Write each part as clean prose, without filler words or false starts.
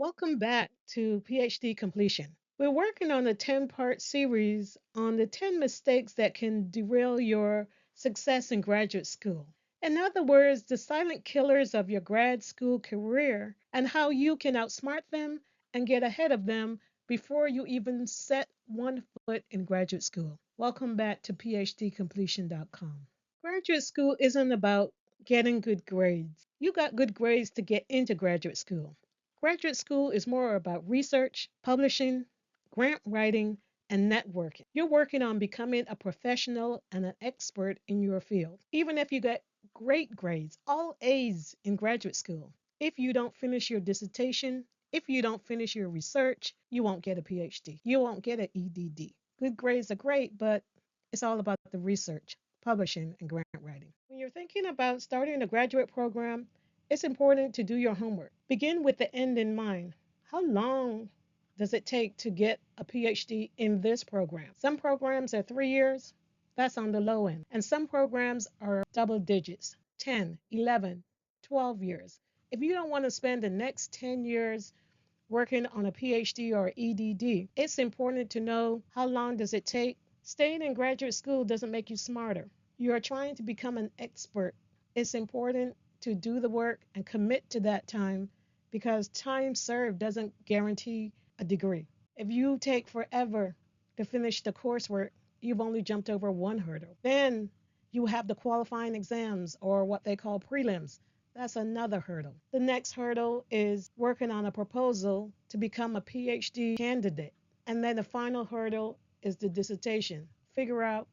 Welcome back to PhD Completion. We're working on a 10-part series on the 10 mistakes that can derail your success in graduate school. In other words, the silent killers of your grad school career and how you can outsmart them and get ahead of them before you even set one foot in graduate school. Welcome back to PhDCompletion.com. Graduate school isn't about getting good grades. You got good grades to get into graduate school. Graduate school is more about research, publishing, grant writing, and networking. You're working on becoming a professional and an expert in your field. Even if you get great grades, all A's in graduate school, if you don't finish your dissertation, if you don't finish your research, you won't get a PhD. You won't get an EDD. Good grades are great, but it's all about the research, publishing, and grant writing. When you're thinking about starting a graduate program, it's important to do your homework. Begin with the end in mind. How long does it take to get a PhD in this program? Some programs are 3 years, that's on the low end. And some programs are double digits, 10, 11, 12 years. If you don't want to spend the next 10 years working on a PhD or EDD, it's important to know how long does it take. Staying in graduate school doesn't make you smarter. You are trying to become an expert. It's important to do the work and commit to that time because time served doesn't guarantee a degree. If you take forever to finish the coursework, you've only jumped over one hurdle. Then you have the qualifying exams or what they call prelims. That's another hurdle. The next hurdle is working on a proposal to become a PhD candidate. And then the final hurdle is the dissertation. Figure out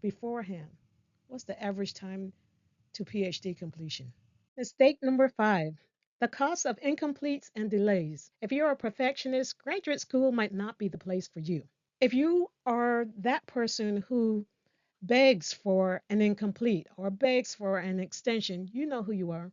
beforehand what's the average time to PhD completion. Mistake number 5, the cost of incompletes and delays. If you're a perfectionist, graduate school might not be the place for you. If you are that person who begs for an incomplete or begs for an extension, you know who you are.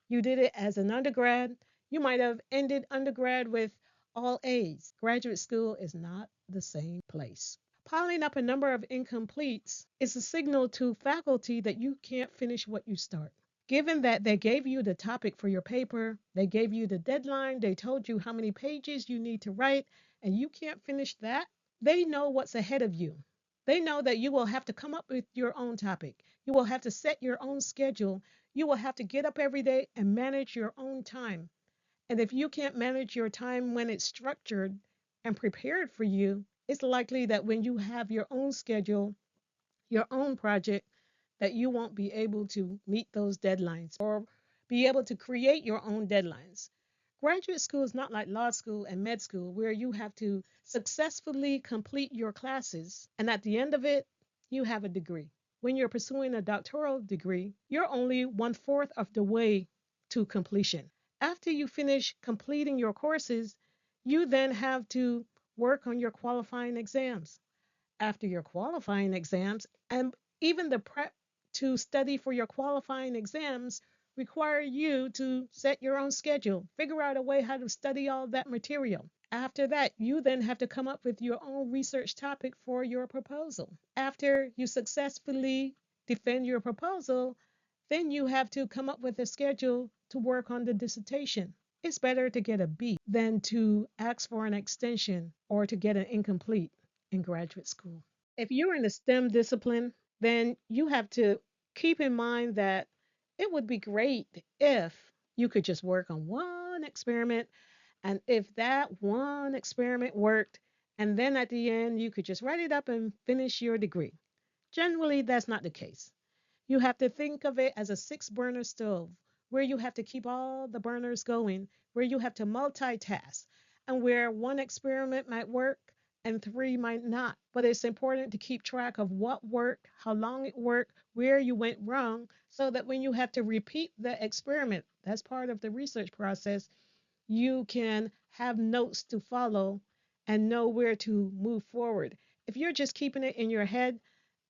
You did it as an undergrad. You might have ended undergrad with all A's. Graduate school is not the same place. Piling up a number of incompletes is a signal to faculty that you can't finish what you start. Given that they gave you the topic for your paper, they gave you the deadline, they told you how many pages you need to write, and you can't finish that, they know what's ahead of you. They know that you will have to come up with your own topic. You will have to set your own schedule. You will have to get up every day and manage your own time. And if you can't manage your time when it's structured and prepared for you, it's likely that when you have your own schedule, your own project, that you won't be able to meet those deadlines or be able to create your own deadlines. Graduate school is not like law school and med school where you have to successfully complete your classes and at the end of it, you have a degree. When you're pursuing a doctoral degree, you're only one fourth of the way to completion. After you finish completing your courses, you then have to work on your qualifying exams. After your qualifying exams, and even the prep to study for your qualifying exams require you to set your own schedule, figure out a way how to study all that material. After that, you then have to come up with your own research topic for your proposal. After you successfully defend your proposal, then you have to come up with a schedule to work on the dissertation. It's better to get a B than to ask for an extension or to get an incomplete in graduate school. If you're in a STEM discipline, then you have to keep in mind that it would be great if you could just work on one experiment, and if that one experiment worked, and then at the end you could just write it up and finish your degree. Generally, that's not the case. You have to think of it as a 6 burner stove where you have to keep all the burners going, where you have to multitask, and where one experiment might work and three might not. But it's important to keep track of what worked, how long it worked, where you went wrong, so that when you have to repeat the experiment, that's part of the research process, you can have notes to follow and know where to move forward. If you're just keeping it in your head,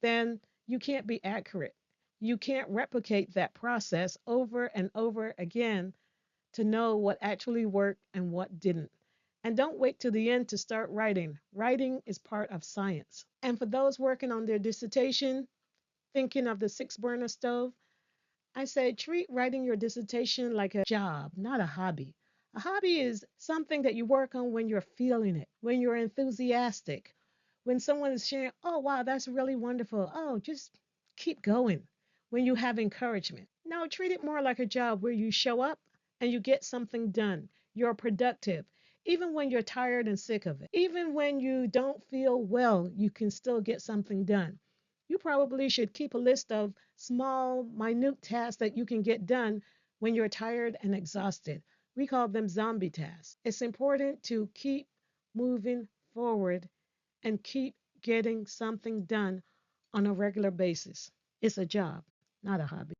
then you can't be accurate. You can't replicate that process over and over again to know what actually worked and what didn't. And don't wait till the end to start writing. Writing is part of science. And for those working on their dissertation, thinking of the 6 burner stove, I say treat writing your dissertation like a job, not a hobby. A hobby is something that you work on when you're feeling it, when you're enthusiastic, when someone is sharing, oh, wow, that's really wonderful. Oh, just keep going. When you have encouragement. No, treat it more like a job where you show up and you get something done. You're productive. Even when you're tired and sick of it, even when you don't feel well, you can still get something done. You probably should keep a list of small, minute tasks that you can get done when you're tired and exhausted. We call them zombie tasks. It's important to keep moving forward and keep getting something done on a regular basis. It's a job, not a hobby.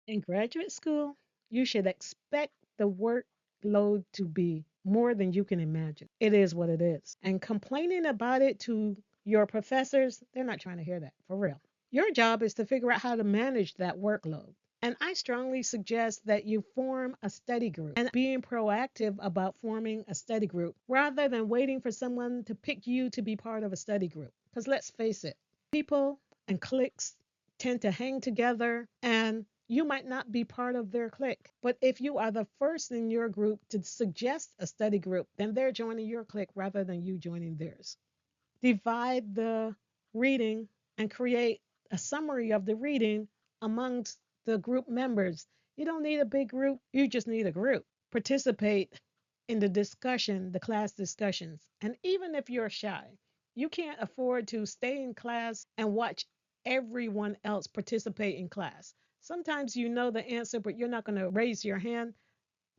In graduate school, you should expect the workload to be more than you can imagine. It is what it is. And complaining about it to your professors, they're not trying to hear that, for real. Your job is to figure out how to manage that workload. And I strongly suggest that you form a study group and being proactive about forming a study group rather than waiting for someone to pick you to be part of a study group. Because let's face it, people and cliques tend to hang together and you might not be part of their clique. But if you are the first in your group to suggest a study group, then they're joining your clique rather than you joining theirs. Divide the reading and create a summary of the reading amongst the group members. You don't need a big group, you just need a group. Participate in the discussion, the class discussions. And even if you're shy, you can't afford to stay in class and watch everyone else participate in class. Sometimes you know the answer, but you're not going to raise your hand.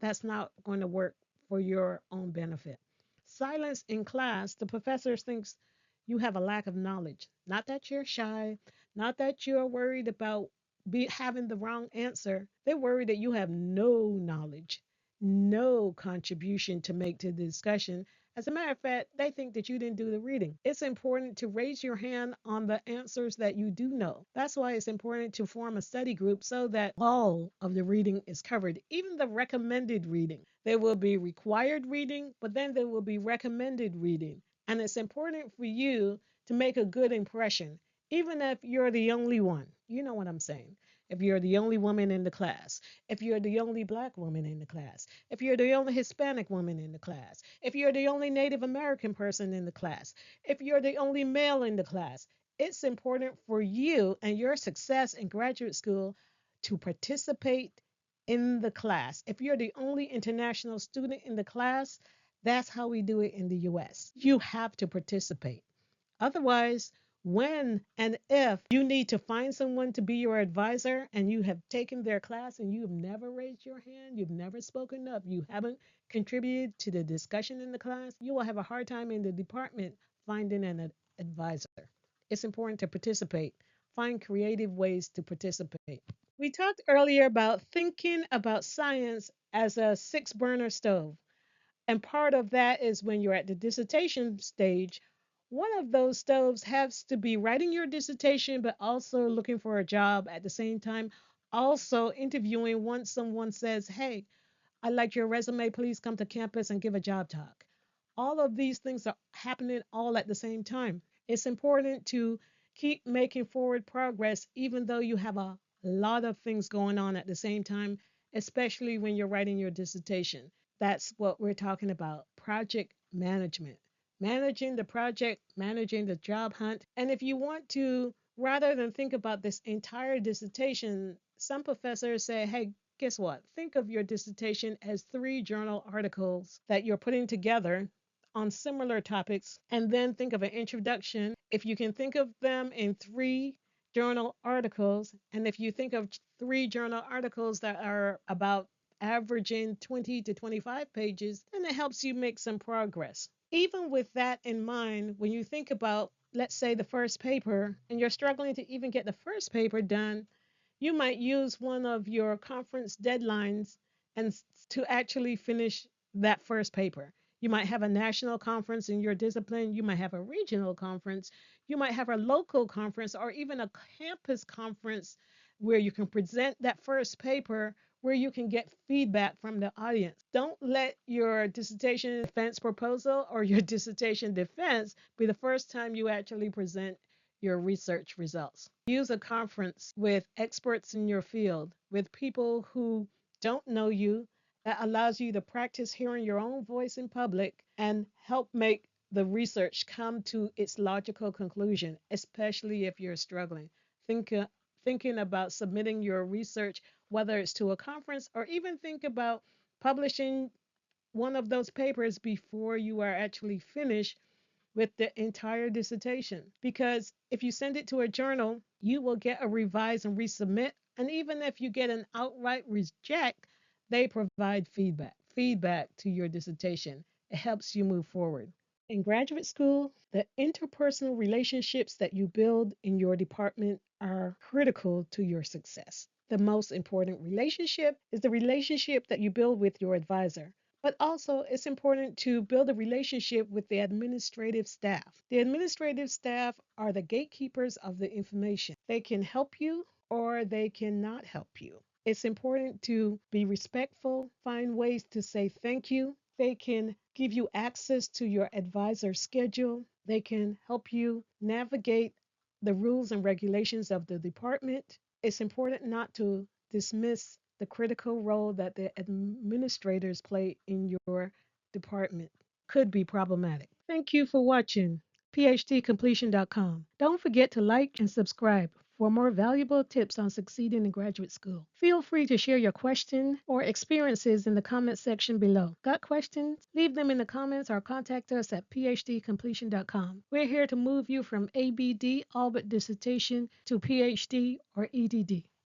That's not going to work for your own benefit. Silence in class, the professor thinks you have a lack of knowledge. Not that you're shy, not that you're worried about having the wrong answer. They're worried that you have no knowledge, no contribution to make to the discussion. As a matter of fact, they think that you didn't do the reading. It's important to raise your hand on the answers that you do know. That's why it's important to form a study group so that all of the reading is covered, even the recommended reading. There will be required reading, but then there will be recommended reading. And it's important for you to make a good impression, even if you're the only one. You know what I'm saying. If you're the only woman in the class, if you're the only black woman in the class, if you're the only Hispanic woman in the class, if you're the only Native American person in the class, if you're the only male in the class, it's important for you and your success in graduate school to participate in the class. If you're the only international student in the class, that's how we do it in the US. You have to participate. Otherwise, when and if you need to find someone to be your advisor and you have taken their class and you've never raised your hand, you've never spoken up, you haven't contributed to the discussion in the class, you will have a hard time in the department finding an advisor. It's important to participate. Find creative ways to participate. We talked earlier about thinking about science as a six burner stove. And part of that is when you're at the dissertation stage, one of those stoves has to be writing your dissertation, but also looking for a job at the same time, also interviewing once someone says, hey, I like your resume, please come to campus and give a job talk. All of these things are happening all at the same time. It's important to keep making forward progress, even though you have a lot of things going on at the same time, especially when you're writing your dissertation. That's what we're talking about, project management. Managing the project, managing the job hunt. And if you want to, rather than think about this entire dissertation, some professors say, hey, guess what? Think of your dissertation as three journal articles that you're putting together on similar topics, and then think of an introduction. If you can think of them in three journal articles, and if you think of three journal articles that are about averaging 20 to 25 pages, then it helps you make some progress. Even with that in mind, when you think about, let's say, the first paper, and you're struggling to even get the first paper done, you might use one of your conference deadlines and to actually finish that first paper. You might have a national conference in your discipline, you might have a regional conference, you might have a local conference, or even a campus conference where you can present that first paper, where you can get feedback from the audience. Don't let your dissertation defense proposal or your dissertation defense be the first time you actually present your research results. Use a conference with experts in your field, with people who don't know you that allows you to practice hearing your own voice in public and help make the research come to its logical conclusion, especially if you're struggling. Think, thinking about submitting your research, whether it's to a conference or even think about publishing one of those papers before you are actually finished with the entire dissertation. Because if you send it to a journal, you will get a revise and resubmit. And even if you get an outright reject, they provide feedback to your dissertation. It helps you move forward. In graduate school, the interpersonal relationships that you build in your department are critical to your success. The most important relationship is the relationship that you build with your advisor. But also, it's important to build a relationship with the administrative staff. The administrative staff are the gatekeepers of the information. They can help you or they cannot help you. It's important to be respectful, find ways to say thank you. They can give you access to your advisor's schedule. They can help you navigate the rules and regulations of the department. It's important not to dismiss the critical role that the administrators play in your department. Could be problematic. Thank you for watching PhDCompletion.com. Don't forget to like and subscribe for more valuable tips on succeeding in graduate school. Feel free to share your questions or experiences in the comment section below. Got questions? Leave them in the comments or contact us at PhDCompletion.com. We're here to move you from ABD, all but dissertation, to PhD or EDD.